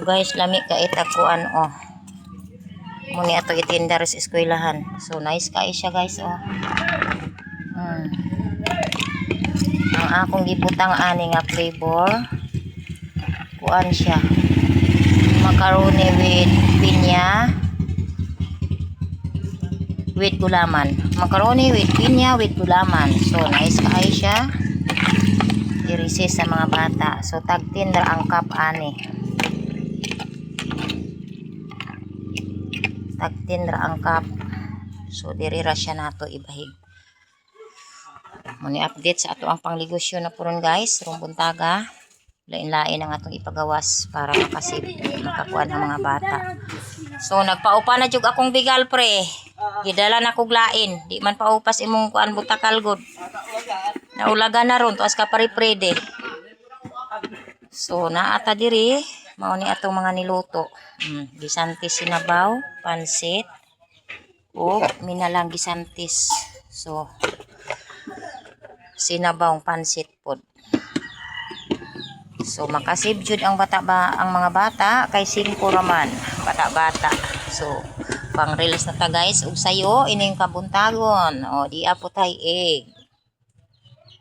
guys, lami ka itakuan oh. Muni ato itinda sa eskwelahan. So nice kay siya guys oh. Ang akong gibutang ani nga flavor. Kuan siya. Macaroni with pinya with gulaman. Macaroni with pinya with gulaman. So nice kay siya. I-recess sa mga bata. So tag 10 ra ang cup ani. Tag 10 ra ang cup. So diri ra siya nato ibahig. Muni update sa ato ang pangnegosyo na puron guys, rong buntaga. Lain-lain ang atong ipagawas para makakuan ang mga bata. So nagpaupa na jud akong bigal pre. Gidala na kog lain, di man paupas imong kuan butakal god. Naulagan na ron tuas ka pare-prede. So naata diri mao ni atong mga niluto. Gisantis sinabaw, pansit, ug minalang gisantis. So sinabawng pansit pod. So makasave jud ang ang mga bata kay 5 raman bata-bata. So pang release na ta guys ug sayo ining kabuntagon. O di apo tay egg.